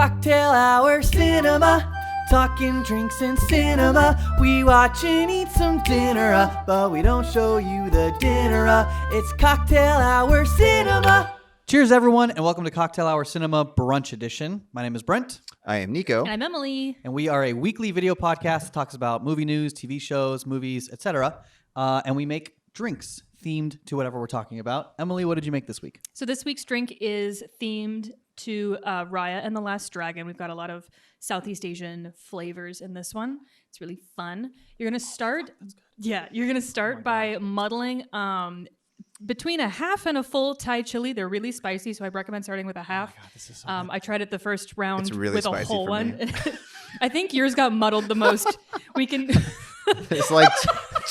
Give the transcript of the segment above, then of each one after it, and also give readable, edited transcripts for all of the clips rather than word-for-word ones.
Cocktail Hour Cinema, talking drinks and cinema. We watch and eat some dinner, but we don't show you the dinner. It's Cocktail Hour Cinema. Cheers, everyone, and welcome to Cocktail Hour Cinema Brunch Edition. My name is Brent. I am Nico. And I'm Emily. And we are a weekly video podcast that talks about movie news, TV shows, movies, etc. And we make drinks themed to whatever we're talking about. Emily, what did you make this week? So this week's drink is themed to Raya and the Last Dragon. We've got a lot of Southeast Asian flavors in this one. It's really fun. You're gonna start, by muddling between a half and a full Thai chili. They're really spicy, so I recommend starting with a half. Oh my God, this is so I tried it the first round really with a spicy whole for one. me. I think yours got muddled the most. We can. There's like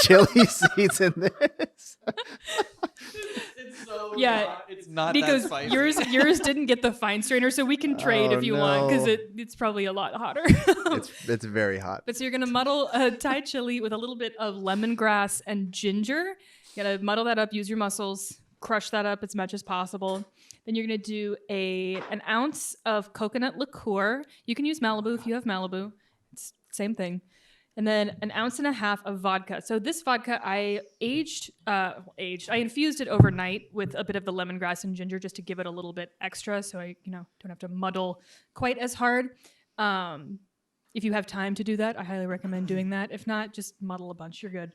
chili seeds in this. It's so Yeah, it's not because that spicy. yours didn't get the fine strainer, so we can trade if you want, because no. it's probably a lot hotter. It's very hot. But so you're gonna muddle a Thai chili with a little bit of lemongrass and ginger. You gotta muddle that up, use your muscles, crush that up as much as possible. Then you're gonna do an ounce of coconut liqueur. You can use Malibu if you have Malibu. It's the same thing. And then an ounce and a half of vodka. So this vodka I I infused it overnight with a bit of the lemongrass and ginger just to give it a little bit extra, so I don't have to muddle quite as hard. If you have time to do that, I highly recommend doing that. If not, just muddle a bunch. You're good.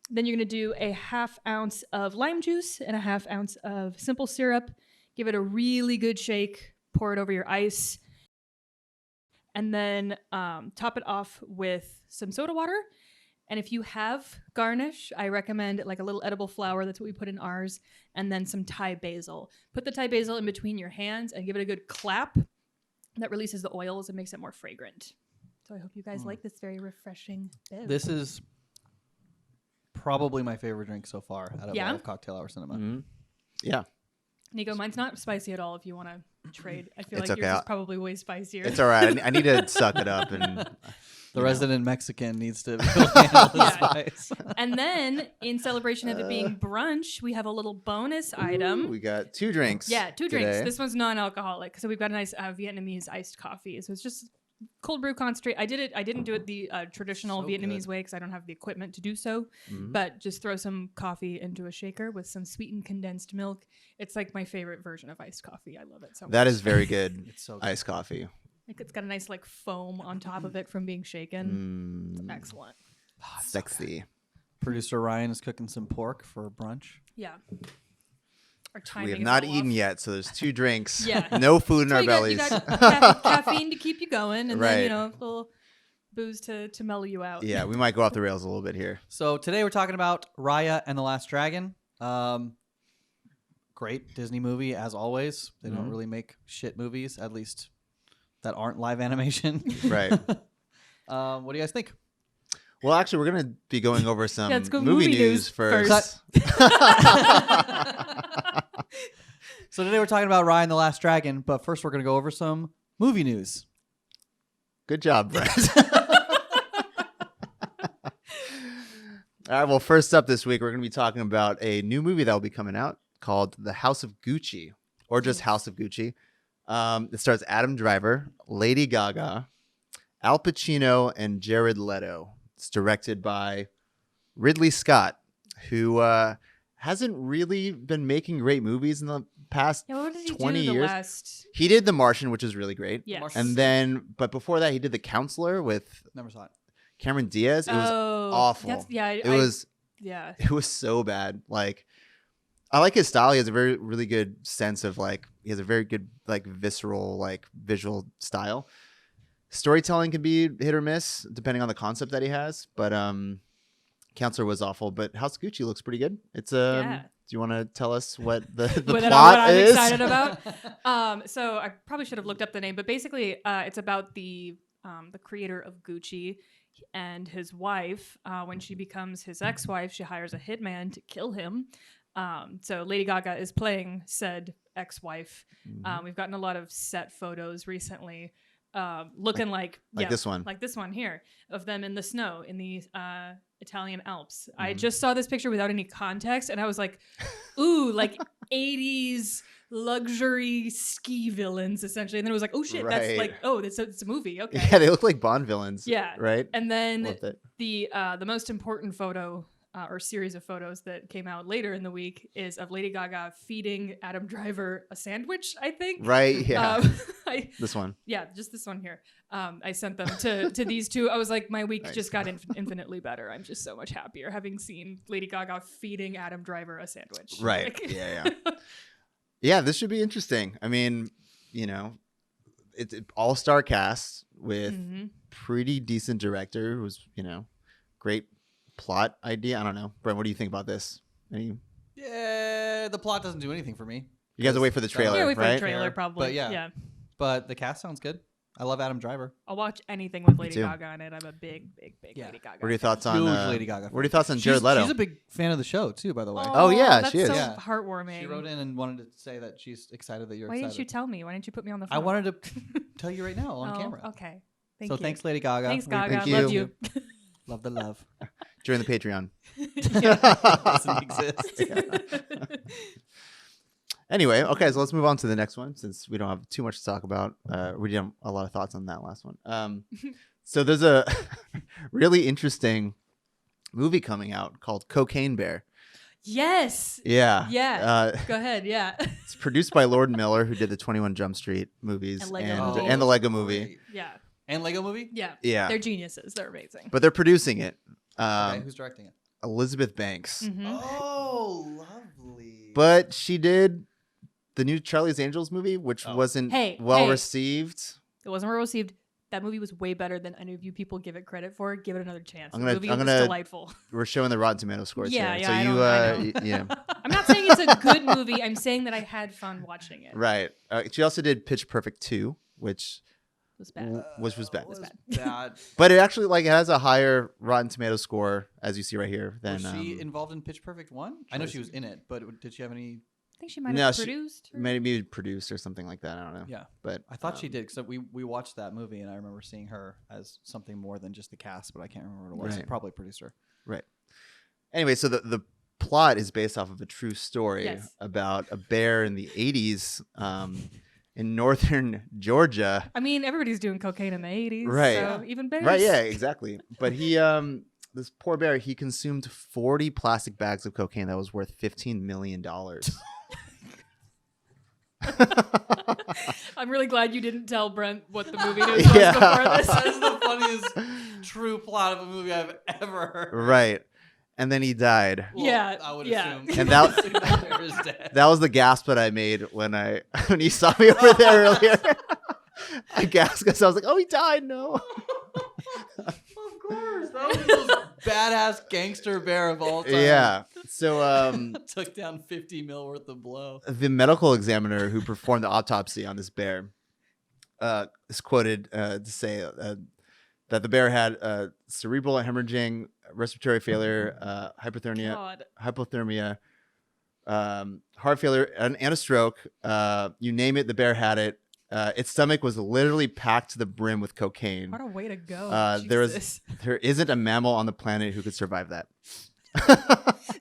Then you're going to do a half ounce of lime juice and a half ounce of simple syrup. Give it a really good shake. Pour it over your ice. And then top it off with some soda water. And if you have Garnish, I recommend like a little edible flower. That's what we put in ours. And then some Thai basil. Put the Thai basil in between your hands and give it a good clap. That releases the oils and makes it more fragrant. So I hope you guys like this very refreshing bev. This is probably my favorite drink so far out of all of Cocktail Hour Cinema. Mm-hmm. Yeah. Nico, mine's not spicy at all if you want to trade. I feel It's like okay. yours is probably way spicier. It's all right. I need to suck it up. And The resident Mexican needs to handle the spice. And then, in celebration of it being brunch, we have a little bonus item. we got two drinks. Yeah, two drinks. today. This one's non-alcoholic. So we've got a nice Vietnamese iced coffee. So it's just cold brew concentrate. I didn't do it the traditional So Vietnamese good. way because I don't have the equipment to do so. Mhm. But just throw some coffee into a shaker with some sweetened condensed milk. It's like my favorite version of iced coffee. I love it so much. That is very good. It's so good. Iced coffee. Like it's got a nice like foam on top of it from being shaken. It's excellent. Sexy. Producer Ryan is cooking some pork for brunch. Yeah. Our We timing have is not all eaten off. yet, so there's two drinks. Yeah. No food in So our you bellies. got caffeine to keep you going, and Right. then a little booze to mellow you out. Yeah, we might go off the rails a little bit here. So today we're talking about Raya and the Last Dragon. Great Disney movie, as always. They don't really make shit movies, at least that aren't live animation. Right. What do you guys think? Well, actually, we're going to be going over some Let's go movie movie news news first. So today we're talking about Raya and the Last Dragon, but first we're going to go over some movie news. Good job, Brett. All right, well, first up this week, we're going to be talking about a new movie that will be coming out called The House of Gucci, or just House of Gucci. It stars Adam Driver, Lady Gaga, Al Pacino, and Jared Leto. It's directed by Ridley Scott, who hasn't really been making great movies in the past Yeah, what did he 20 do the years. last? He did The Martian, which is really great. Yeah. And then, but before that, he did The Counselor with Never saw it. Cameron Diaz. It was awful. It was so bad. Like, I like his style. He has a really good sense of like, he has a very good like visceral like visual style. Storytelling can be hit or miss depending on the concept that he has. But Counselor was awful. But House of Gucci looks pretty good. It's Yeah. Do you want to tell us what the what plot I'm is? excited about. So I probably should have looked up the name, but basically, it's about the creator of Gucci and his wife. When she becomes his ex-wife, she hires a hitman to kill him. So Lady Gaga is playing said ex-wife. We've gotten a lot of set photos recently looking like this one. like this one here, of them in the snow in the Italian Alps. Mm-hmm. I just saw this picture without any context, and I was like, ooh, like 80s luxury ski villains, essentially. And then it was like, oh shit, that's Right. like, oh, it's a movie. Okay. Yeah, they look like Bond villains. Yeah. Right? And then Loved it. the most important photo or series of photos that came out later in the week is of Lady Gaga feeding Adam Driver a sandwich, I think. Right, yeah. This one. Yeah, just this one here. I sent them to these two. I was like, my week Nice. just got infinitely better. I'm just so much happier having seen Lady Gaga feeding Adam Driver a sandwich. Right. Like- Yeah. Yeah, this should be interesting. I mean, it's an all-star cast with Mhm. pretty decent director who's, great plot idea. I don't know. Brent, what do you think about this? Yeah, the plot doesn't do anything for me. You guys will wait for the trailer, Yeah, wait for right? the trailer Fair. probably. But yeah. yeah. But the cast sounds good. I love Adam Driver. I'll watch anything with Lady too. Gaga in it. I'm a big Yeah. Lady Gaga. What are your fan. thoughts on Huge Lady Gaga What are your thoughts on Jared Leto? She's a big fan of the show too, by the way. Oh, yeah, that's she is. so Yeah. heartwarming. She wrote in and wanted to say that she's excited that you're Why excited. didn't you tell me? Why didn't you put me on the phone? I wanted to tell you right now on Oh, camera. Okay. Thank So you. thanks, Lady Gaga. Thanks, We Gaga. Thank Love you. you. love the love. During the Patreon. Doesn't exist. Anyway, okay, so let's move on to the next one since we don't have too much to talk about. We didn't have a lot of thoughts on that last one. So there's a really interesting movie coming out called Cocaine Bear. Yes. Yeah. Yeah. Go ahead. Yeah. It's produced by Lord Miller, who did the 21 Jump Street movies And Lego and, Movie. and the Lego movie. Great. yeah. And Lego movie? Yeah. Yeah. They're geniuses. They're amazing. But they're producing it. Okay, who's directing it? Elizabeth Banks. Mhm. Oh, lovely. But she did the new Charlie's Angels movie, which Oh. wasn't Hey, well hey. received. It wasn't well received. That movie was way better than any of you people give it credit for. Give it another chance. I'm The gonna- movie I'm was gonna- delightful. We're showing the Rotten Tomato scores Yeah, here. yeah, So I you, don't- yeah. I'm not saying it's a good movie. I'm saying that I had fun watching it. Right. She also did Pitch Perfect 2, which It was bad. was bad. Was bad. bad. But it actually it has a higher Rotten Tomato score, as you see right here, than Was she involved in Pitch Perfect 1? I know she was in it, but did she have any? I think she might No, have she- produced. or- maybe produced or something like that. I don't know. Yeah. But I thought she did because we watched that movie and I remember seeing her as something more than just the cast, but I can't remember what it was. Right. Probably producer. Right. Anyway, so the plot is based off of a true story Yes. about a bear in the 80s in northern Georgia. I mean, everybody's doing cocaine in the 80s. Right. So even bears. Right, yeah, exactly. But he this poor bear, he consumed 40 plastic bags of cocaine that was worth $15 million. I'm really glad you didn't tell Brent what the movie news Yeah. was before this. That is the funniest true plot of a movie I've ever heard. Right. And then he died. Well, Yeah, I would yeah. assume. And that- That bear is dead. That was the gasp that I made when you saw me over there earlier. I gasped because I was like, "Oh, he died!" No. Of course, that was the most badass gangster bear of all time. Yeah. So Took down 50 mil worth of blow. the medical examiner who performed the autopsy on this bear is quoted to say that the bear had cerebral hemorrhaging, respiratory failure, hypothermia, heart failure, and a stroke. You name it, the bear had it. Its stomach was literally packed to the brim with cocaine. What a way to go. There isn't a mammal on the planet who could survive that.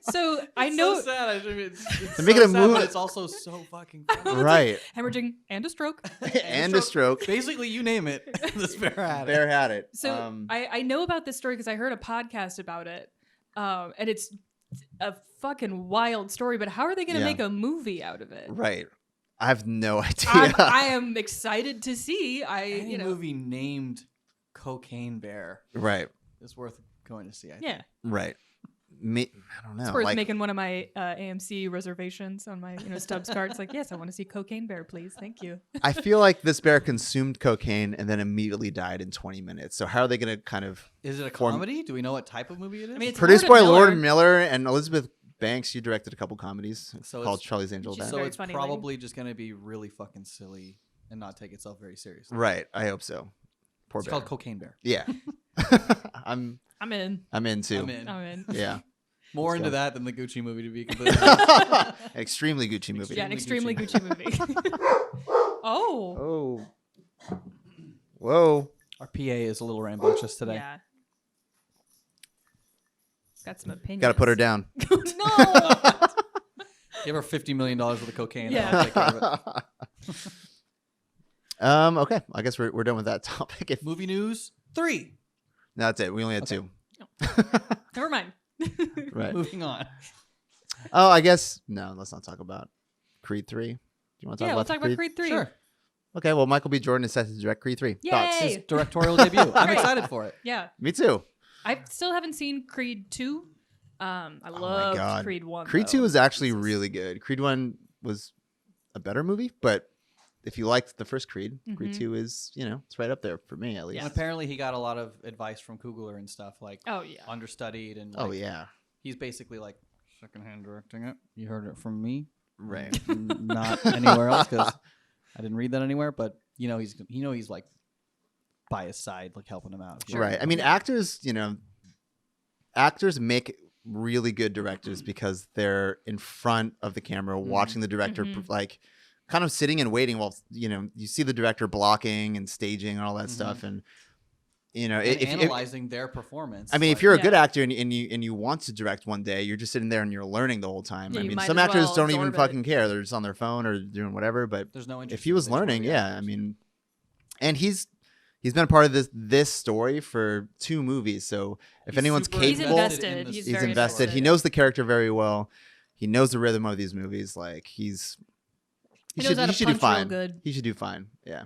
So I It's know so sad. I mean, it's They're so making a sad, movie- but it's also so fucking funny. Right. hemorrhaging and a stroke. And a stroke. Basically, you name it. This bear had it. Bear had it. So I know about this story because I heard a podcast about it, and it's a fucking wild story. But how are they going to Yeah. make a movie out of it? Right. I have no idea. I am excited to see. Any movie named Cocaine Bear Right. is worth going to see. I think. Yeah, Right. I don't know. it's worth like, making one of my AMC reservations on my Stubbs card. It's like, yes, I want to see Cocaine Bear, please. Thank you. I feel like this bear consumed cocaine and then immediately died in 20 minutes. So how are they going to kind of Is it a Form- comedy? Do we know what type of movie it is? I mean, it's produced by Lord Lord Miller. Miller and Elizabeth Banks? You directed a couple comedies So called it's- Charlie's Angels. She's so very it's funny lady. probably just going to be really fucking silly and not take itself very seriously. Right. I hope so. Poor It's bear. called Cocaine Bear. Yeah. I'm I'm in. in too. I'm in. I'm in. Yeah. More Let's into go. that than the Gucci movie, to be completely honest. Extremely Gucci movie. Yeah, an Extremely extremely Gucci movie. Oh, Oh. Whoa. Our PA is a little rambunctious today. Yeah. Got some opinions. Got to put her down. No. Give her $50 million worth of cocaine. Yeah. And I'll take care of it. Okay. I guess we're done with that topic. Movie news 3. No, that's it. We only had Okay. 2. Never mind. Right. Moving on. Oh, I guess no. Let's not talk about Creed 3. Do you want to talk Yeah, about we'll talk about Creed 3. Sure. Okay. Well, Michael B. Jordan is set to direct Creed 3. Thoughts? Yay! His directorial debut. I'm Great. excited for it. Yeah. Me too. I still haven't seen Creed 2. I loved God. Creed 1. Creed though. 2 was actually really good. Creed 1 was a better movie, but if you liked the first Creed, Creed Mhm. 2 is, it's right up there for me at least. And apparently he got a lot of advice from Kugler and stuff, like Oh, yeah. understudied and Oh, like, yeah. he's basically like secondhand directing it. You heard it from me, Right. not anywhere else because I didn't read that anywhere. But he's like by his side, like helping him out. Right. I mean, actors make really good directors because they're in front of the camera watching the director like kind of sitting and waiting while you see the director blocking and staging and all that stuff, and if analyzing their performance. I mean, if like- you're a good actor and you want to direct one day, you're just sitting there and you're learning the whole time. Yeah, I you mean, might some as actors well don't even absorb it. fucking care. They're just on their phone or doing whatever. But there's no interest if he in was the visual learning, yeah, I reactors. mean, and he's been a part of this story for 2 movies. So if He's anyone's super He's capable, invested. in the He's he's very invested. He knows the character very well. He knows the rhythm of these movies. Like he knows should how to do punch real fine. good. He should do fine. Yeah,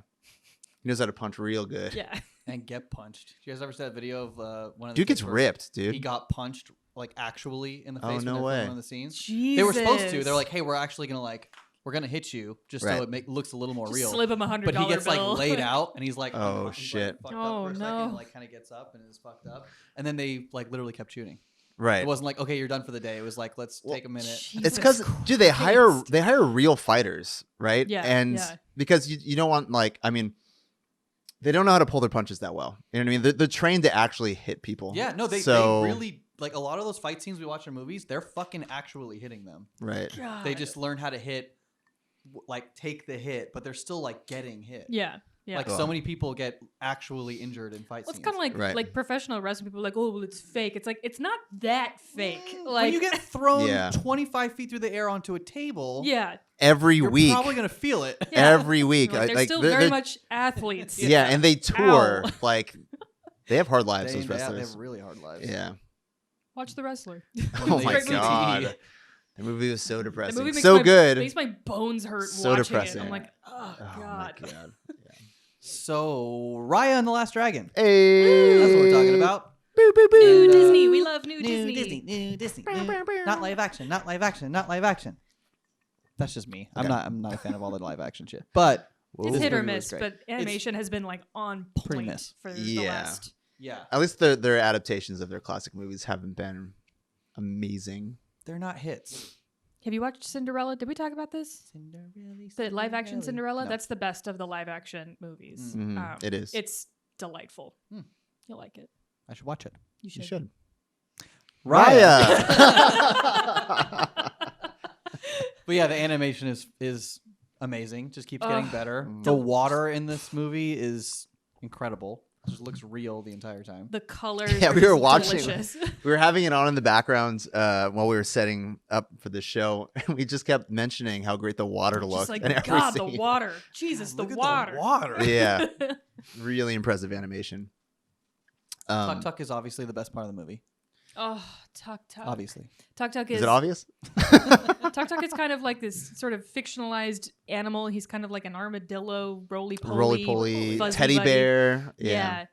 he knows how to punch real good. Yeah. and get punched. You guys ever see that video of one of the Dude gets kids where ripped, dude. He got punched like actually in the Oh, face. no when they're filming way. one of the scenes. Jesus. They were supposed to. They're like, hey, we're actually gonna we're gonna hit you just Right. so it looks a little more Just real. slip him $100 But he gets bill. like laid out and he's like, Oh, he's, shit. fucked Oh, up for a second no. and like kind of gets up and is fucked up. And then they like literally kept shooting. Right. It wasn't like, okay, you're done for the day. It was like, let's take a minute. It's because dude, they hire real fighters, right? Yeah, And yeah. because you don't want they don't know how to pull their punches that well. You know what I mean? They're trained to actually hit people. Yeah, no, they really like a lot of those fight scenes we watch in movies. They're fucking actually hitting them. Right. They just learn how to hit, like take the hit, but they're still like getting hit. Yeah. Yeah. Like so many people get actually injured in fight Well, it's scenes. kind of like Right. like professional wrestling. People are like, oh, well, it's fake. It's like it's not that fake. when Like you get thrown Yeah. 25 feet through the air onto a table, yeah, Every you're week. probably gonna feel it. yeah. Every week. Like, they're still very much athletes. Yeah, and they tour. Ow. Like they have hard lives, They, those they have wrestlers. really hard lives. Yeah. Watch The Wrestler. Oh they my get CTE. god. The movie was so The depressing. movie makes So my, good. Makes my bones hurt So watching depressing. it. I'm like, oh, Oh god. my god. So Raya and the Last Dragon. Hey. That's what we're talking about. Boo, boo, boo. New Disney. We love new Disney. New Disney. Not live action. Not live action. Not live action. That's just me. Okay. I'm not a fan of all the live action shit. But It's This hit or movie was miss, great. but animation has been like on Pretty point miss. for the Yeah. last. yeah, At least their adaptations of their classic movies haven't been amazing. they're not hits. Have you watched Cinderella? Did we talk about this? The live action Cinderella? No. That's the best of the live action movies. Mhm. It is. It's delightful. Hmm. You'll like it. I should watch it. You should. You should. Raya. Raya. But yeah, the animation is amazing. Just keeps getting Ugh. better. Mm. The water in this movie is incredible. It just looks real the entire time. The colors. Yeah, are we were just watching- delicious. We were having it on in the background while we were setting up for the show, and we just kept mentioning how great the water Just looked. like, in every God, the scene. water. Jesus, Look the at water. the water. Yeah, really impressive animation. Tuk Tuk is obviously the best part of the movie. Oh, Tuk Tuk. Obviously. Tuk Tuk Is is it obvious? Tuk Tuk is kind of like this sort of fictionalized animal. He's kind of like an armadillo, roly poly, Roly poly, fuzzy teddy buddy. bear. Yeah.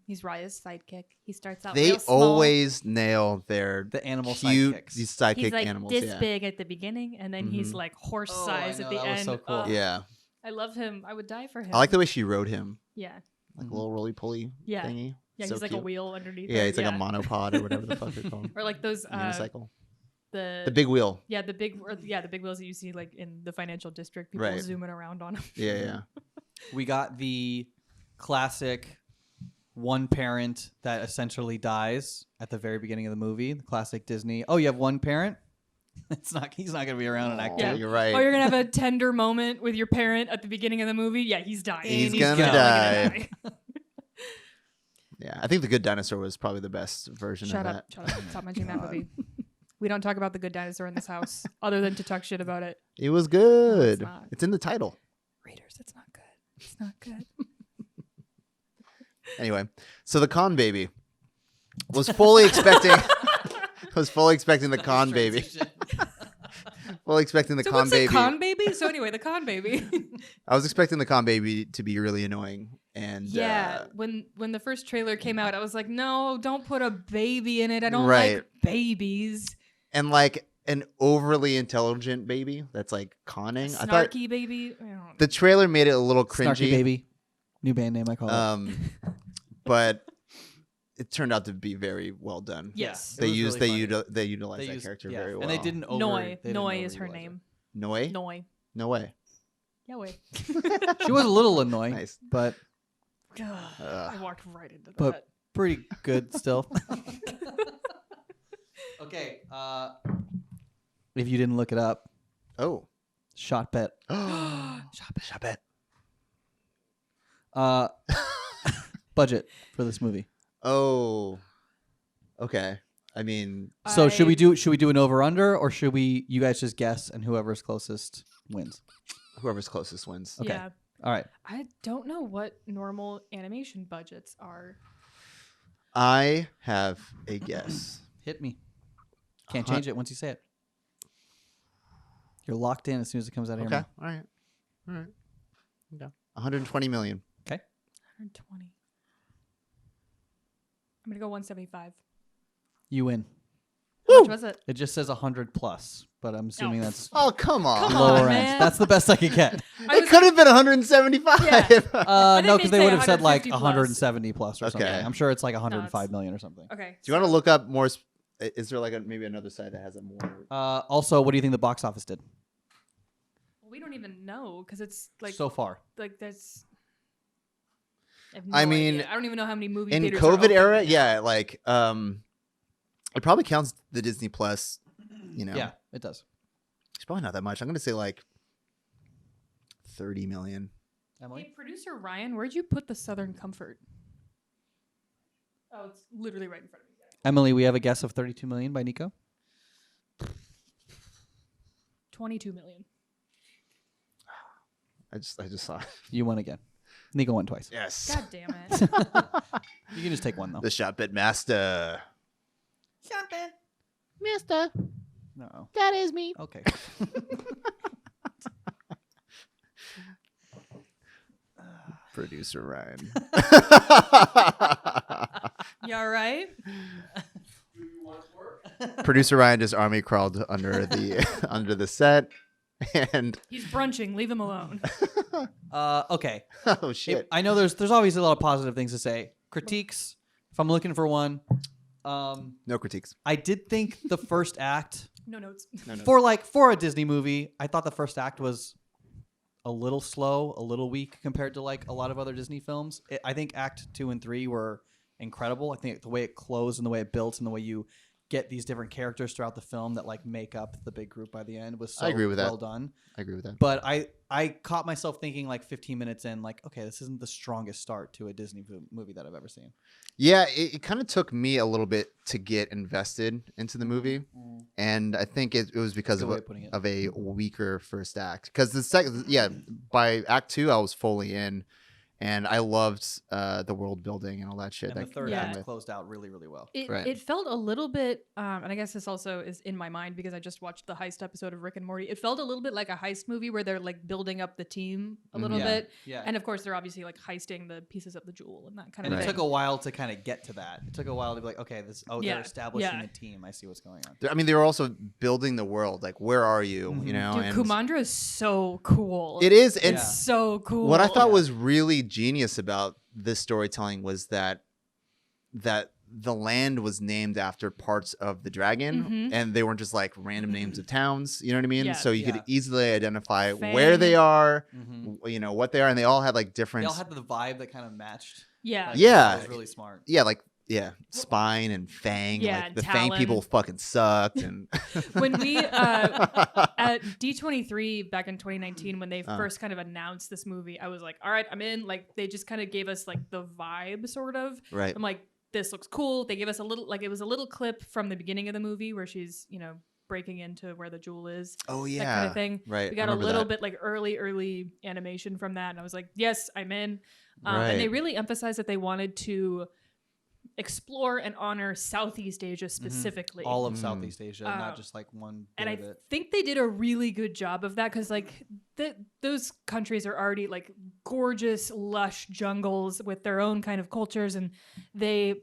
He's Raya's sidekick. He starts out They real small. always nail their The animal cute sidekicks. these sidekick He's like animals. this yeah. big at the beginning, and then he's Mhm. like horse Oh, size I at know, the that was end. so cool. Ugh, Yeah, I love him. I would die for him. I like the way she rode him, Yeah, like a little roly poly Yeah. thingy. yeah. So he's like a cute. wheel underneath. Yeah, it. it's like a monopod or whatever the fuck they're called. Or like those Unicycle. the The big wheel. yeah the big wheels that you see like in the financial district. People Right. zooming around on them. Yeah, yeah. We got the classic one parent that essentially dies at the very beginning of the movie. The classic Disney. Oh, you have one parent? He's not gonna be around in Act Oh, 2. you're right. Oh, you're gonna have a tender moment with your parent at the beginning of the movie. Yeah, he's dying. He's gonna gonna die. Yeah, I think The Good Dinosaur was probably the best version Shut of up! that. Shut up! Stop mentioning that movie. We don't talk about The Good Dinosaur in this house, other than to talk shit about it. It was good. not. It's in the title. Readers, it's not good. It's not good. Anyway, so the Con Baby was fully expecting the Con Baby. Fully expecting the So Con what's Baby. a con baby? So anyway, the con baby. I was expecting the Con Baby to be really annoying, and Yeah, when the first trailer came out, I was like, no, don't put a baby in it. I don't Right. like babies. and like an overly intelligent baby that's like conning. I thought Snarky baby. I don't know. the trailer made it a little cringy. Snarky Baby. New band name, I call it. But it turned out to be very well done. Yes. They It was used really funny. they utilized They that used- character yeah, very well. And they didn't over. Noi. they didn't Noi is her overutilize it. name. Noi? Noi. No way. Yeah, wait. She was a little annoying, Nice. but I walked right into that. But- pretty good still. Okay. If you didn't look it up, Oh. shot bet. Shop it. Budget for this movie. Oh. Okay. I mean, So should we do an over under, or should you guys just guess and whoever's closest wins? whoever's closest wins. Okay. Yeah. All right. I don't know what normal animation budgets are. I have a guess. Hit me. Can't Uh-huh. change it once you say it. You're locked in as soon as it comes out of your Okay. mouth. All right. All right. Okay. 120 million. 120. I'm gonna go 175. You win. How much was it? It just says 100 plus, but I'm assuming that's Oh, come on. Come lower on, end. man. That's the best I could get. It could have been 175. Yeah. No, they because they say would have said like 150 plus. 170 plus or something. Okay. I'm sure it's like No, 105 it's- million or something. Okay. Do you want to look up more? Is there like maybe another site that has a more? Also, what do you think the box office did We don't even know because it's like so far? like there's. I, have I no mean, idea. I don't even know how many movie In theaters are COVID open era, right now. yeah, like it probably counts the Disney Plus. You know, Yeah, it does. it's probably not that much. I'm gonna say like 30 million. Hey, Emily, producer Ryan, where'd you put the Southern Comfort? Oh, it's literally right in front of me. Emily, we have a guess of 32 million by Nico. 22 million. I just saw it. You won again. Nico won twice. Yes. God damn it. You can just take one though. The shop at master. Mister, No. that is me. Okay. Producer Ryan. You all right? Producer Ryan just army crawled under the set, and He's brunching. Leave him alone. Okay. oh shit. I know there's obviously a lot of positive things to say. Critiques, if I'm looking for one, No critiques. I did think the first act No notes. No. for a Disney movie, I thought the first act was a little slow, a little weak compared to like a lot of other Disney films. I think Act 2 and 3 were incredible. I think the way it closed and the way it built and the way you get these different characters throughout the film that like make up the big group by the end was so I agree with that. well done. I agree with that. But I caught myself thinking like 15 minutes in, like, okay, this isn't the strongest start to a Disney movie that I've ever seen. Yeah, it kind of took me a little bit to get invested into the movie, and I think it was because Good of way of putting it. of a weaker first act. Because the second, yeah, by Act 2, I was fully in, and I loved the world building and all that shit. And the that third Yeah. came act with. closed out really, really well. It, Right. it felt a little bit, and I guess this also is in my mind because I just watched the heist episode of Rick and Morty. It felt a little bit like a heist movie where they're like building up the team a little Yeah. bit. Yeah. And of course, they're obviously like heisting the pieces of the jewel and that kind And of it thing. took a while to kind of get to that. It took a while to be like, okay, they're Yeah, establishing yeah. a team. I see what's going on. I mean, they were also building the world. Like, where are you? Mhm. You know, Dude, and Kumadra is so cool. it is. And Yeah. so cool. what I thought Yeah. was really genius about this storytelling was that the land was named after parts of the dragon, Mhm. and they weren't just like random names of towns. You know what I mean? Yeah. So you Yeah. could easily identify where they Fang. are, Mhm. what they are, and they all had like They different. all had the vibe that kind of matched. Yeah. Like, Yeah. It was really smart. yeah, like spine and fang. Yeah, like and the fang talon. people fucking sucked. And When we at D23 back in 2019, when they Oh. first kind of announced this movie, I was like, all right, I'm in. Like they just kind of gave us like the vibe sort of. right. I'm like, this looks cool. They gave us a little, like it was a little clip from the beginning of the movie where she's, breaking into where the jewel is. Oh yeah. That kind of thing. Right. We got a little bit like early animation from that. And I was like, yes, I'm in. And they Right. really emphasized that they wanted to explore and honor Southeast Asia specifically. All of Mm. Southeast Asia, not Um, just like one And bit I of it. think they did a really good job of that because, like, those countries are already like gorgeous, lush jungles with their own kind of cultures, and they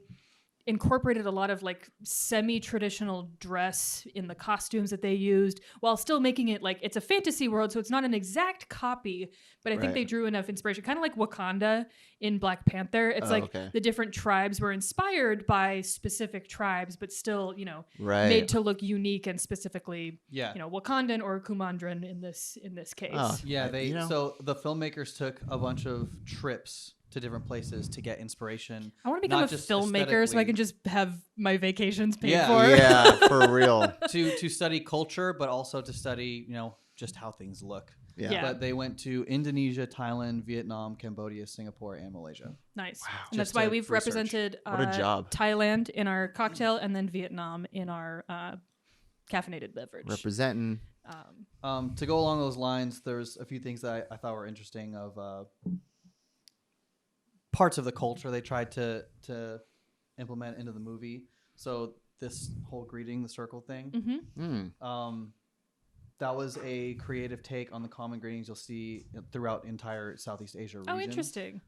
incorporated a lot of like semi-traditional dress in the costumes that they used, while still making it like it's a fantasy world, so it's not an exact copy. But I think Right. they drew enough inspiration, kind of like Wakanda in Black Panther. It's Oh, like okay. the different tribes were inspired by specific tribes, but still, Right. made to look unique and specifically, Yeah. Wakandan or Kumadran in this case. Oh, Yeah, they you know. so the filmmakers took a bunch of trips to different places to get inspiration. I want to become not a just filmmaker so I can aesthetically. just have my vacations paid Yeah. for. Yeah, for real. to study culture, but also to study, just how things look. Yeah. Yeah. But they went to Indonesia, Thailand, Vietnam, Cambodia, Singapore, and Malaysia. Nice. Wow. And that's Just why to we've research. represented What a job. Thailand in our cocktail and then Vietnam in our caffeinated beverage. Representing. To go along those lines, there's a few things that I thought were interesting of parts of the culture they tried to implement into the movie. So this whole greeting the circle thing, Mm-hmm. that was a creative take on the common greetings you'll see throughout entire Southeast Asia region. Oh, interesting.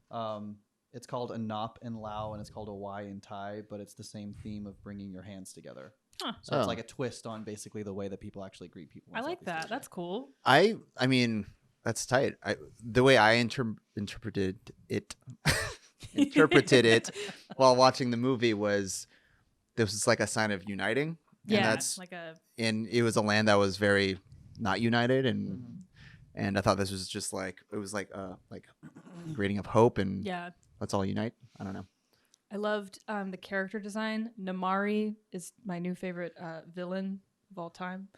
It's called a Nop in Lao and it's called a Y in Thai, but it's the same theme of bringing your hands together. Huh. So it's Oh. like a twist on basically the way that people actually greet people. in I like Southeast that. Asia. That's cool. I mean, that's tight. The way I interpreted it while watching the movie was this was like a sign of uniting. Yeah, And that's like a and it was a land that was very not united and Mhm. and I thought this was just like it was like greeting of hope and yeah. let's all unite. I don't know. I loved the character design. Namari is my new favorite villain of all time,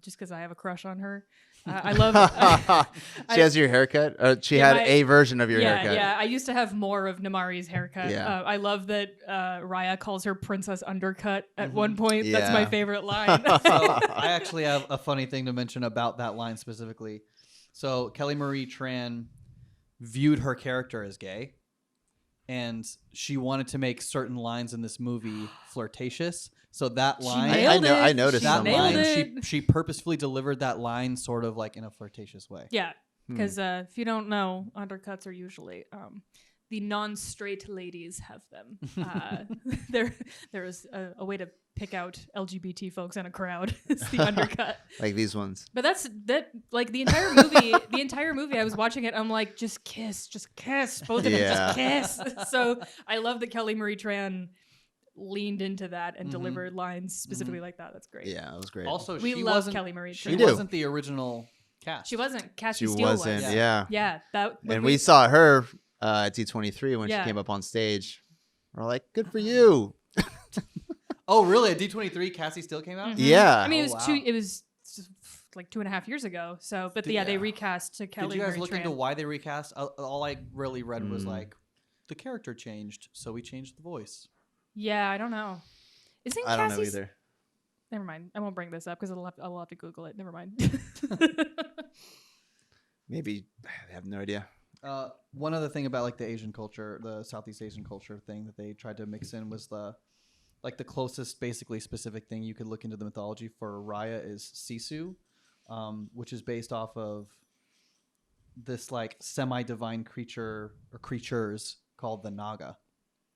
just because I have a crush on her. I love. She has your haircut. She Yeah, had my- a version of your haircut. Yeah. I used to have more of Namari's haircut. Yeah. I love that Raya calls her Princess Undercut at Mhm. one point. That's my Yeah. favorite line. So I actually have a funny thing to mention about that line specifically. So Kelly Marie Tran viewed her character as gay, and she wanted to make certain lines in this movie flirtatious. So that line, nailed it. I noticed She that nailed line, it. she purposefully delivered that line sort of like in a flirtatious way. Yeah, Hmm. because if you don't know, undercuts are usually the non-straight ladies have them. There is a way to pick out LGBT folks in a crowd. It's the undercut. Like these ones. But that like the entire movie. The entire movie, I was watching it. I'm like, just kiss, both of them, just kiss. So I love that Kelly Marie Tran leaned into that and Mhm. delivered lines specifically like that. That's great. Yeah, it was great. Also, we she love wasn't Kelly Marie she Tran. do. wasn't the original cast. She wasn't. Cassie she Steele wasn't. was. Yeah. Yeah, that. when And we saw her at D23 when Yeah. she came up on stage. We're like, good for you. Oh, really? At D23, Cassie still came out? Mhm. Yeah. I mean, it Oh, was wow. It was like 2.5 years ago. So, but yeah, they recast to Kelly Did you guys Marie look Tran. into why they recast? All I really read was Mm. like, the character changed, so we changed the voice. Yeah, I don't know. Isn't I don't know Cassie's... either. Never mind. I won't bring this up because I'll have to Google it. Never mind. Maybe I have no idea. One other thing about like the Asian culture, the Southeast Asian culture thing that they tried to mix in was the closest basically specific thing you could look into the mythology for Raya is Sisu, which is based off of this like semi-divine creature or creatures called the Naga,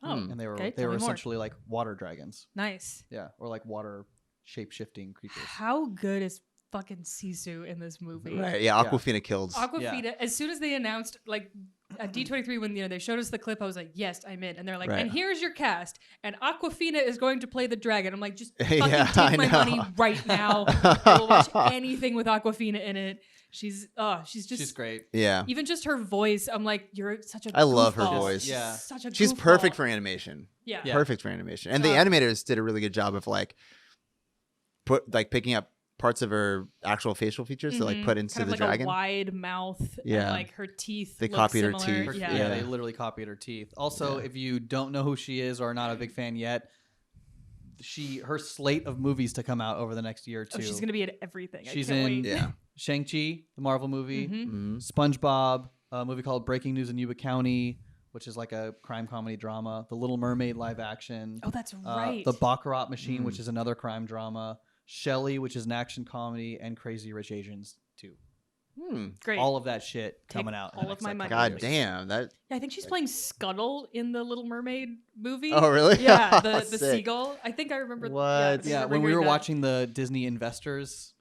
Oh, and they were okay, tell me more. essentially like water dragons, Nice. yeah, or like water shape-shifting creatures. How good is fucking Sisu in this movie? Right. Yeah. Yeah. Aquafina killed. Aquafina. As soon as they announced, like, at D23 when they showed us the clip, I was like, yes, I'm in. And they're like, Right. and here's your cast, and Aquafina is going to play the dragon. I'm like, just fucking Yeah, take I my know. money right now. I will watch anything with Aquafina in it. She's just She's great. Yeah. even just her voice. I'm like, you're such a I love her goofball. voice. She's Yeah. such a She's goofball. perfect for animation. Yeah. Yeah. Perfect for animation. And the animators did a really good job of picking up parts of her actual facial features to put into kind of the like dragon. a wide mouth. Yeah. And like her teeth. They look copied her similar. teeth. Yeah. Yeah, they literally copied her teeth. Also, if you don't know who she is or are not a big fan yet, her slate of movies to come out over the next year or two. Oh, she's gonna be in everything. She's I can't in wait. Yeah. Shang-Chi, the Marvel movie, Mhm. SpongeBob, a movie called Breaking News in Yuba County, which is like a crime comedy drama, The Little Mermaid live action. Oh, that's right. The Baccarat Machine, which is another crime drama. Shelley, which is an action comedy, and Crazy Rich Asians 2. Great. All of that shit Take coming out. in all the of next, my like, money. couple God years. damn. That. Yeah, I think she's playing Scuttle in the Little Mermaid movie. Oh, really? Yeah, the Sick. seagull. I think I remember. What? I Yeah, remember when we hearing were that. watching the Disney Investors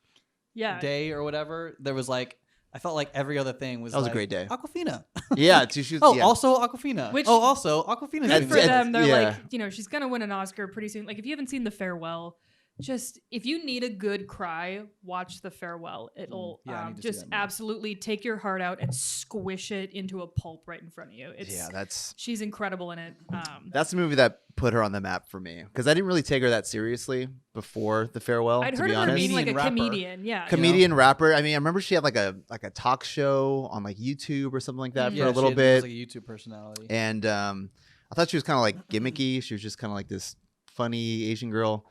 Yeah. Day or whatever, there was like, I felt like every other thing was That was a like, great day. Aquafina. Yeah. She was, Oh, yeah. also Aquafina. Which- also Aquafina's Good doing for this. them. They're Yeah. like, she's gonna win an Oscar pretty soon. Like, if you haven't seen The Farewell, just if you need a good cry, watch The Farewell. It'll Yeah, I need to see just that movie. absolutely take your heart out and squish it into a pulp right in front of you. Yeah, She's incredible in it. that's the movie that put her on the map for me because I didn't really take her that seriously before The Farewell. I'd to heard be of her honest. being like a Comedian, rapper. comedian. Yeah. Comedian rapper. I mean, I remember she had like a talk show on like YouTube or something like that Yeah, for a she little was bit. like a YouTube personality. And I thought she was kind of like gimmicky. She was just kind of like this funny Asian girl.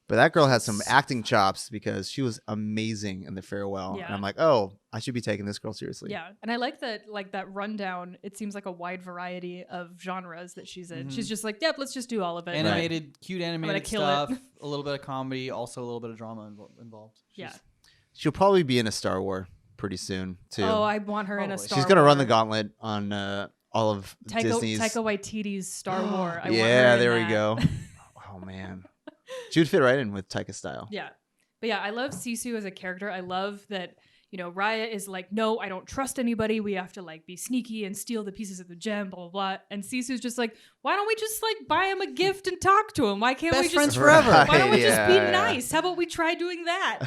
But that girl has some acting chops because she was amazing in The Farewell. Yeah. And I'm like, oh, I should be taking this girl seriously. Yeah, and I like that rundown. It seems like a wide variety of genres that she's in. She's just like, yep, let's just do all of it. Animated, cute animated kill stuff, it. a little bit of comedy, also a little bit of drama involved. Yeah. She'll probably be in a Star Wars pretty soon, too. Oh, I want her in a Probably. Star She's going to run the War. gauntlet on all of Disney's. Taika Waititi's Star Wars. I want her Yeah, in there we that. go. Oh, man. She would fit right in with Taika style. Yeah. But yeah, I love Sisu as a character. I love that, Raya is like, no, I don't trust anybody. We have to like be sneaky and steal the pieces of the gem, blah, blah, blah. And Sisu's just like, why don't we just like buy him a gift and talk to him? Why can't we Best just friends forever. Why don't we just be Yeah. nice? How about we try doing that?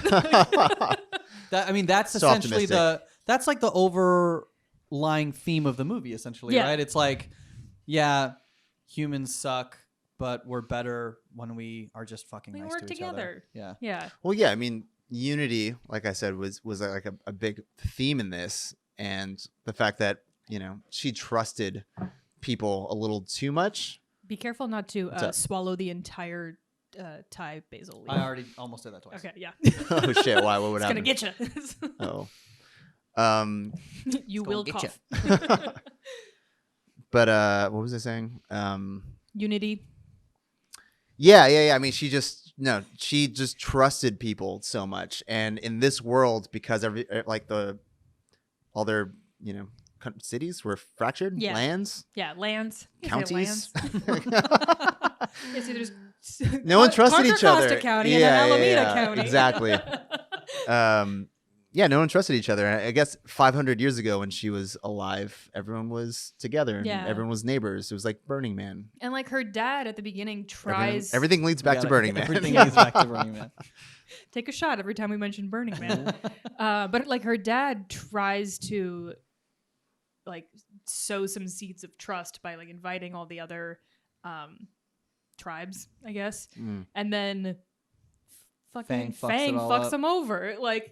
That's So essentially optimistic. that's like the overlying theme of the movie, essentially, Yeah. right? It's like, yeah, humans suck, but we're better when we are just fucking We nice work to each other. together. Yeah. Yeah. Well, yeah, I mean, unity, like I said, was like a big theme in this, and the fact that she trusted people a little too much. Be careful not to up? swallow the entire Thai basil leaf. I already almost did that twice. Okay, yeah. Oh shit! Why? What would It's gonna happen? get you. Oh, You will gonna get cough. but what was I saying? Unity. Yeah. I mean, she just trusted people so much, and in this world, because all their cities were fractured, Yeah. lands, Yeah, lands. You say counties. lands. Yeah, see, there's No one trusted Contra each other. Costa County and then Alameda County. Exactly. Yeah, no one trusted each other. I guess 500 years ago when she was alive, everyone was together and Yeah. everyone was neighbors. It was like Burning Man. And like her dad at the beginning tries Everything leads back to Burning Man. Everything leads back to Burning Man. take a shot every time we mention Burning Man. But like her dad tries to like sow some seeds of trust by like inviting all the other tribes, I guess. Mm. And then fucking Fang fucks Fang it all fucks up. them over. Like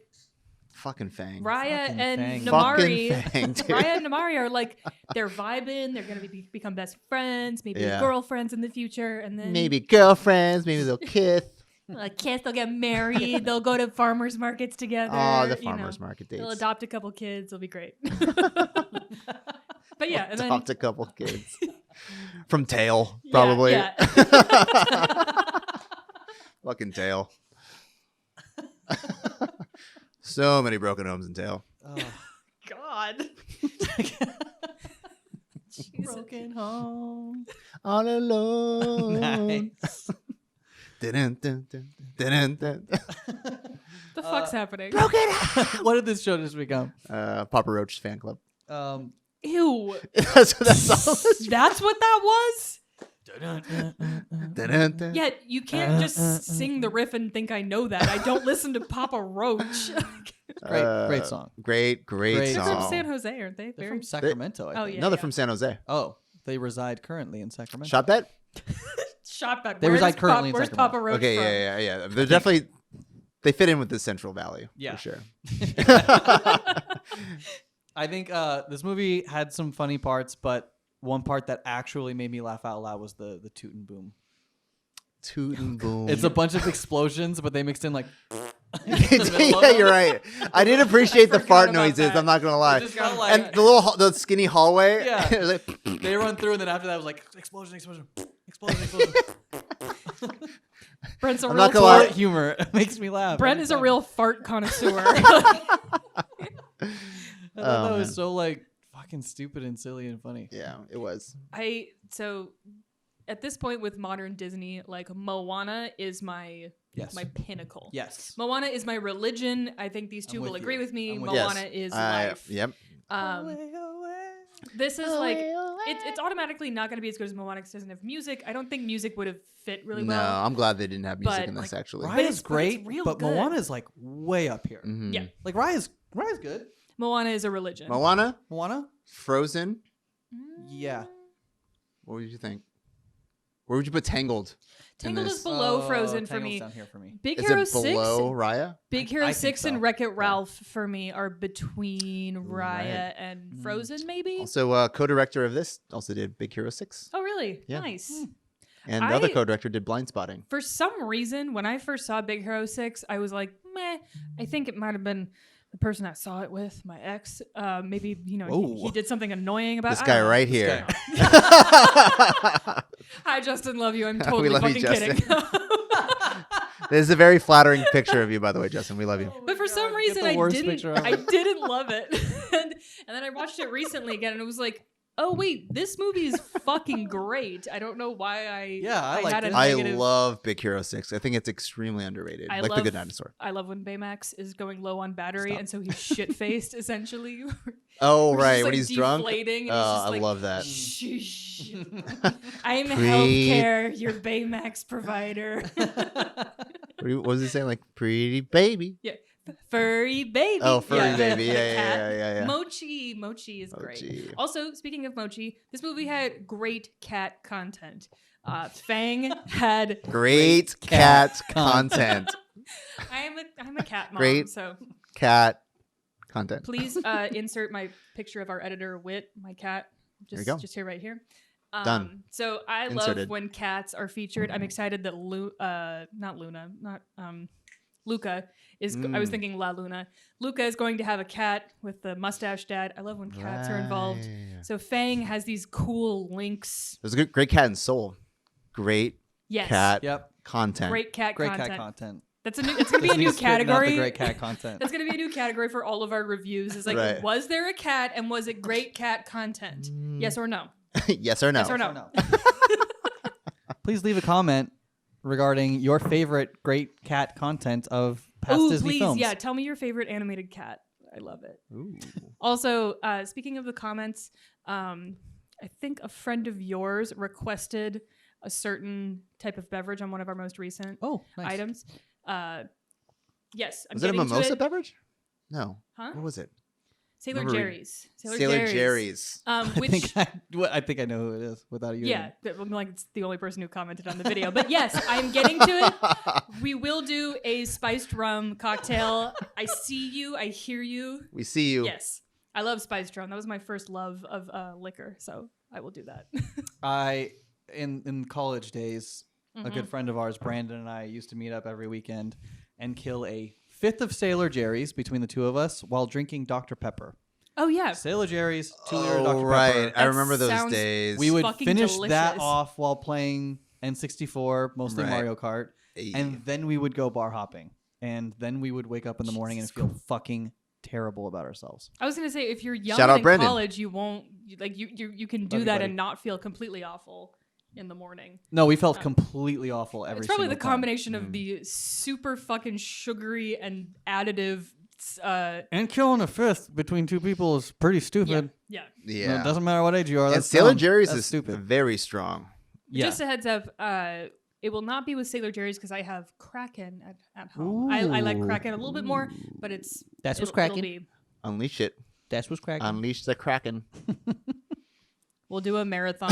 Fucking Fang. Raya Fucking and Fang. Namari. Fucking Fang, dude. Raya and Namari are like they're vibing. They're gonna become best friends, maybe Yeah. girlfriends in the future, and then Maybe girlfriends. Maybe they'll kiss. they'll kiss. They'll get married. They'll go to farmers markets together. Oh, the you know. farmers market dates. They'll adopt a couple kids. It'll be great. But yeah, and then Adopt a couple kids. From Tail, yeah, probably. yeah. Fucking Tail. So many broken homes in Tail. Oh. God. Jesus. Broken home. All alone. Nice. Dun, dun, dun, dun, dun, dun. The fuck's happening? What did this show just become? Papa Roach's fan club. Ew. That's what that song was. That's what that was? Dun-dun-dun. Yeah, you can't just sing the riff and think I know that. I don't listen to Papa Roach. Great song. Great Great They're song. from San Jose, aren't they? They're from Sacramento, I Oh, think. yeah. No, they're from San Jose. Oh, they reside currently in Sacramento. Shot bet? Shot back. They reside currently in Where's Sacramento. Papa Roach Okay, from? yeah. They're definitely, they fit in with the Central Valley. Yeah. For sure. I think this movie had some funny parts, but one part that actually made me laugh out loud was the toot and boom. Toot and boom. It's a bunch of explosions, but they mixed in like. Yeah, you're right. I did appreciate the forgot fart about noises. that. I'm not gonna lie. It just got like- And the skinny hallway. Yeah. it was like, They run through, and then after that, it was like explosion, explosion, explosion, explosion. Brent's a I'm real not gonna lie. Fart humor it makes me laugh. Brent every is a time. real fart connoisseur. I thought Oh, that was man. so like fucking stupid and silly and funny. yeah, it was. So at this point with modern Disney, like Moana is my Yes. my pinnacle. Yes. Moana is my religion. I think these two I'm will with agree you. with me. I'm with Moana Yes. is life. Yep. This is like it's automatically not going to be as good as Moana 'cause it doesn't have music. I don't think music would have fit really No, well. I'm glad they didn't have music but, in this like, actually. But Raya's it's great, real but good. Moana is like way up here. Mhm. Yeah. Like Raya's good. Moana is a religion. Moana, Moana? Frozen. Yeah. What would you think? Where would you put Tangled? in Tangled this? is below Frozen for Tangled's me. down here for me. Big Is Hero it 6 below Raya? Big I Hero think 6 so. and Wreck-It Ralph for me are between Raya Right. and Frozen, maybe? Also, co-director of this also did Big Hero 6. Oh, really? Yeah. Nice. And the other I- co-director did Blind Spotting. For some reason, when I first saw Big Hero 6, I was like, meh. I think it might have been the person I saw it with, my ex. Maybe, he Whoa. did something annoying about This I guy don't know. right This here. Hi, Justin. Love you. I'm totally love you, fucking kidding. This is a very flattering picture of you, by the way, Justin. We love you. But for some Get reason, the I worst didn't. picture ever. I didn't love it, and then I watched it recently again, and it was like, oh wait, this movie is fucking great. I don't know why I liked had a it. I negative. love Big Hero 6. I think it's extremely underrated. I like The love- Good Dinosaur. I love when Baymax is going low on battery, Stop. and so he's shit faced essentially. Oh, Where right. just, when like, he's drunk. deflating, and Oh, he's just I like, love that. Shh. I'm Pre- healthcare, your Baymax provider. What was he saying? Like, pretty baby. Yeah. Furry baby. Oh, furry baby. the Yeah, cat. yeah. Mochi is great. Mochi. Also, speaking of Mochi, this movie had great cat content. Fang had Great cat content. I'm a cat mom, Great. so Cat content. please insert my picture of our editor Wit, my cat. There you go. Just here, right here. Done. So I Inserted. love when cats are featured. I'm excited that Luca is. I was thinking La Luna. Luca is going to have a cat with the mustache dad. I love when cats are involved. Right. So Fang has these cool links. There's a good, great cat in Soul. Great Yes. cat Yep. content. Great cat Great content. cat content. It's gonna be a new Disney's spitting out category. The great cat content. That's gonna be a new category for all of our reviews. Is like, Right. was there a cat and was it great cat content? Yes or no? Yes or no? Yes or no? Or no. Please leave a comment regarding your favorite great cat content of past Ooh, Disney please, films. yeah. Tell me your favorite animated cat. I love it. Ooh. Also, speaking of the comments, I think a friend of yours requested a certain type of beverage on one of our most recent Oh, nice. items. Yes, I'm Was it a getting to mimosa it. beverage? No. Huh? What was it? Sailor Remember- Jerry's. Sailor Jerry's. Which I think I know who it is without you. yeah, I'm like it's the only person who commented on the video. But yes, I'm getting to it. We will do a spiced rum cocktail. I see you. I hear you. We see you. Yes, I love spiced rum. That was my first love of liquor, so I will do that. In college days, a Mm-hmm. good friend of ours, Brandon, and I used to meet up every weekend and kill a fifth of Sailor Jerry's between the two of us while drinking Dr. Pepper. Oh yeah, Sailor Jerry's, 2-liter Dr. Oh, right. Pepper. I remember those sounds- days. We would fucking finish that delicious. off while playing N64, mostly Right. Mario Kart, Hey. and then we would go bar hopping. And then we would wake up in the morning and feel fucking terrible about ourselves. I was gonna say if you're young Shout and out in Brandon. college, you won't like you can do Love you, that buddy. and not feel completely awful in the morning. No, we felt completely awful every It's probably the single time. combination of the super fucking sugary and additive And killing a fifth between two people is pretty stupid. Yeah. Yeah. It doesn't matter what age you are. And That's Sailor dumb. Jerry's That's is stupid. very strong. Yeah. Just a heads up. It will not be with Sailor Jerry's because I have Kraken at home. I like Kraken a little bit more, but That's what's it'll Kraken. be- Unleash it. That's what's cracking. Unleash the Kraken. We'll do a marathon.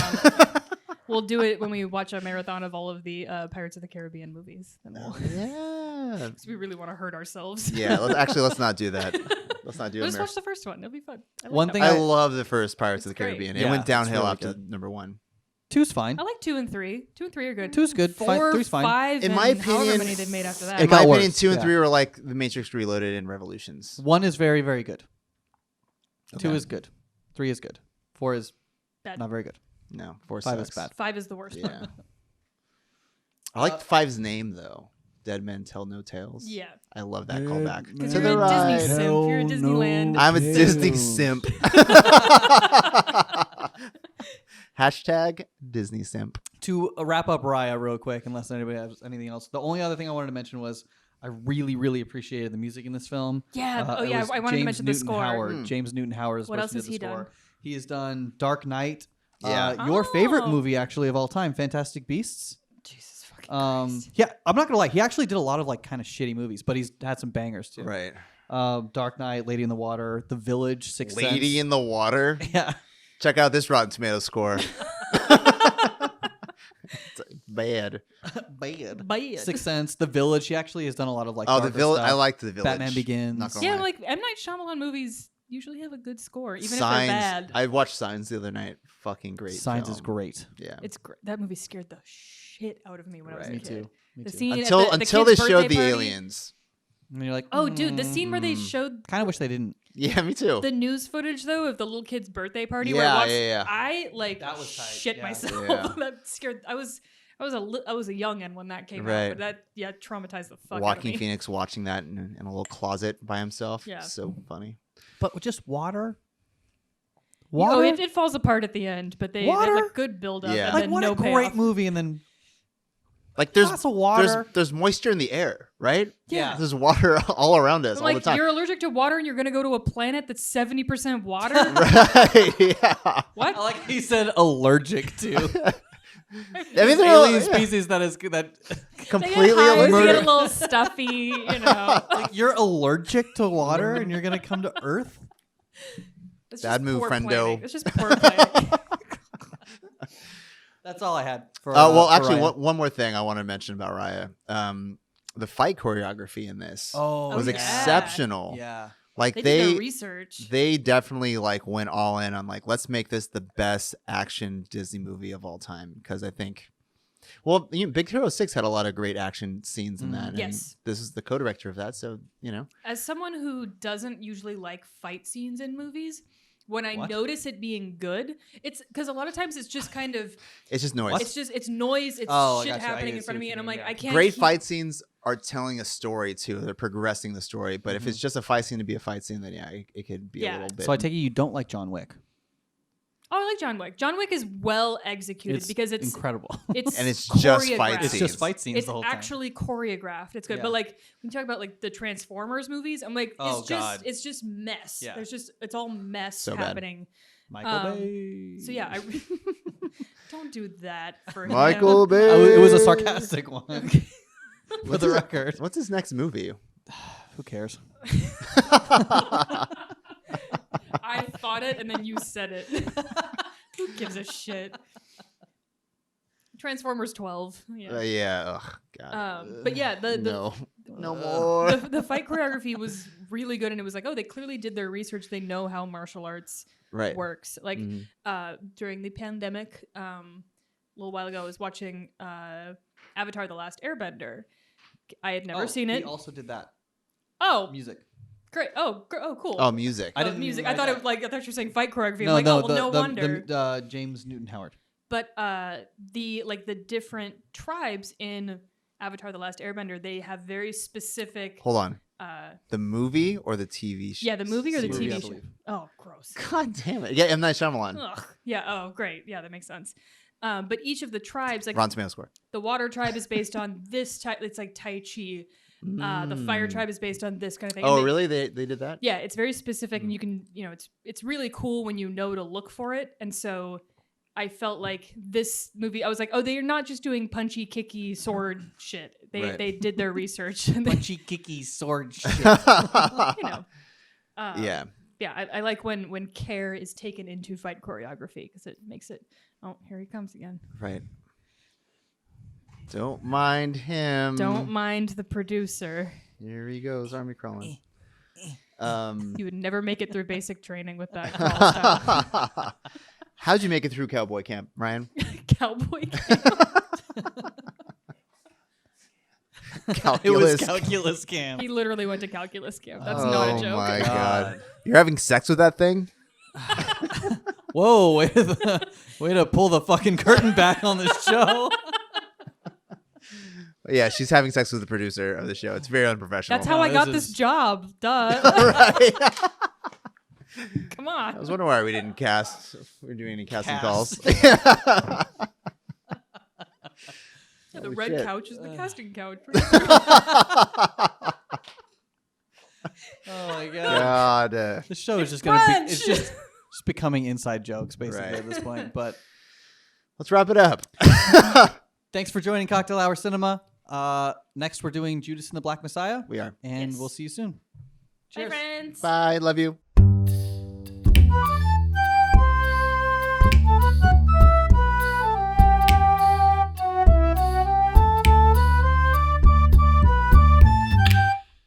We'll do it when we watch a marathon of all of the Pirates of the Caribbean movies. Then Yeah. because we really want to hurt ourselves. Yeah. Let's not do that. Let's not do Let's it. watch the first one. It'll be fun. I like One that thing one. I love the first Pirates of the It's great. Caribbean. Yeah, It went it's downhill really after good. number 1. Two's fine. I like 2 and 3. 2 and 3 are good. Two's good. 4, Three's fine. 5, In and my however opinion- many they've made after that. It In my got opinion, worse, 2 and yeah. 3 were like the Matrix Reloaded and Revolutions. 1 is very, very good. 2 Okay. is good. 3 is good. 4 is Bad. not very good. No, 4 5 sucks. is bad. 5 is the worst. Yeah. I like 5's name though. Dead Men Tell No Tales. Yeah. I love that callback. Because To you're the a Disney right. simp. You're a Disneyland. I'm a Disney simp. Hashtag Disney simp. To wrap up Raya real quick, unless anybody has anything else. The only other thing I wanted to mention was I really, really appreciated the music in this film. Yeah. It was I wanted to James mention the Newton score. Howard. James Newton Howard is the What person else who has did the he score. done? He has done Dark Knight. Yeah. Your favorite Oh. movie, actually, of all time, Fantastic Beasts. Jesus fucking Christ. Yeah, I'm not gonna lie. He actually did a lot of like kind of shitty movies, but he's had some bangers too. Right. Dark Knight, Lady in the Water, The Village, Sixth Lady Sense. in the Water. Yeah. Check out this Rotten Tomato score. It's bad. Bad. Bad. Sixth Sense, The Village. He actually has done a lot of like. Oh, the darker village. stuff. I liked the village. Batman Begins. Not gonna Yeah, lie. like M. Night Shyamalan movies usually have a good score, even Signs. if they're bad. I watched Signs the other night. Fucking great. Signs film. is great. Yeah. It's that movie scared the shit out of me when I was a Right. Me kid. too. Me The too. scene Until at the until kid's they showed birthday the party- aliens. And you're like, Oh, dude, the scene where they showed Kind of wish they didn't. Yeah, me too. the news footage though of the little kid's birthday party Yeah, where I watched, yeah. I like That was tight, shit yeah. myself. Yeah. That scared. I was a youngin when that came Right. out, but that traumatized the fuck out of Joaquin me. Phoenix watching that in a little closet by himself. Yeah. So funny. But with just water. Oh, Water. it falls apart at the end, but they Water? had like good build up Yeah. and like then what no a great payoff. movie, and then Like there's glass of water. there's moisture in the air, right? Yeah. There's water all around us I'm all like, the time. you're allergic to water and you're gonna go to a planet that's 70% water? Right. Yeah. What? I like he said allergic to. I mean, they're alien yeah, species that is that. completely They get hives, they allergic. get a little stuffy, you know. Like you're allergic to water, and you're gonna come to Earth. It's Bad just move, poor friendo. planning. It's just poor planning. That's all I had. For Well, for actually, Raya. one more thing I want to mention about Raya. The fight choreography in this was yeah. exceptional. Yeah. Like They did their research. they definitely like went all in on like let's make this the best action Disney movie of all time because I think, well, Big Hero 6 had a lot of great action scenes in that. And Yes. this is the co-director of that, so As someone who doesn't usually like fight scenes in movies, when I What? notice it being good, it's because a lot of times it's just kind of it's just noise. it's noise, it's Oh, I shit gotcha. I happening see in front of what me, you and I'm mean, like, yeah. I can't. Great keep- fight scenes are telling a story too. They're progressing the story. But if it's just a fight scene to be a fight scene, then yeah, it could be a Yeah. little bit. So I take it you don't like John Wick. Oh, I like John Wick. John Wick is well executed It's because it's incredible. it's And it's just fight choreographed. It's scenes. just fight scenes It's the whole time. actually choreographed. It's good. Yeah. But like when you talk about like the Transformers movies, I'm like, Oh, it's just God. it's just mess. Yeah. It's all mess So bad. happening. Michael Bay. So yeah, I don't do that for Michael him. Bay. It was a sarcastic one. For the record. What's his next movie? Who cares? I thought it and then you said it. Who gives a shit? Transformers 12. Yeah. Yeah. Ugh, God. But yeah, the no more. the fight choreography was really good, and it was like, oh, they clearly did their research. They know how martial arts Right. works. Like Mhm. during the pandemic, a little while ago, I was watching Avatar: The Last Airbender. I had never seen it. He also did that. Oh, Music. great! Oh, cool. Oh, music. I Oh, didn't music. even I thought write you were saying fight choreography. No, I'm like, no, oh, well, no wonder. the James Newton Howard. But the different tribes in Avatar: The Last Airbender, they have very specific. Hold on. Uh, The movie or the TV show? yeah, the movie or the Movie, TV I show. believe. Oh, gross. God damn it. Yeah, M. Night Shyamalan. Ugh. Yeah. Oh, great. Yeah, that makes sense. But each of the tribes, like Rotten Tomato score. the water tribe, is based on this type. It's like Tai Chi. The Fire Tribe is based on this kind of thing. Oh, And really? They did that? Yeah, it's very specific, and you can, it's really cool when you know to look for it. And so I felt like this movie, I was like, oh, they're not just doing punchy, kicky sword shit. They did their research. Punchy, kicky sword shit. Yeah. Yeah, I like when care is taken into fight choreography because it makes it. Oh, here he comes again. Right. Don't mind him. Don't mind the producer. Here he goes, army crawling. You would never make it through basic training with that crawl style. How'd you make it through cowboy camp, Ryan? Cowboy camp. It was Calculus. calculus camp. He literally went to calculus camp. That's not a joke. Oh my god. You're having sex with that thing? Whoa, way to pull the fucking curtain back on this show. Yeah, she's having sex with the producer of the show. It's very unprofessional. That's how I got this job. Duh. Right. Come on. I was wondering why we didn't cast. We're doing any casting calls. Yeah, the Holy red shit. couch is the casting couch. Oh my god. God. This show is just gonna be. brunch! It's just becoming inside jokes basically Right. at this point. But Let's wrap it up. thanks for joining Cocktail Hour Cinema. Next, we're doing Judas and the Black Messiah, We are. and Yes. we'll see you soon. Bye, Cheers. friends. Bye. Love you.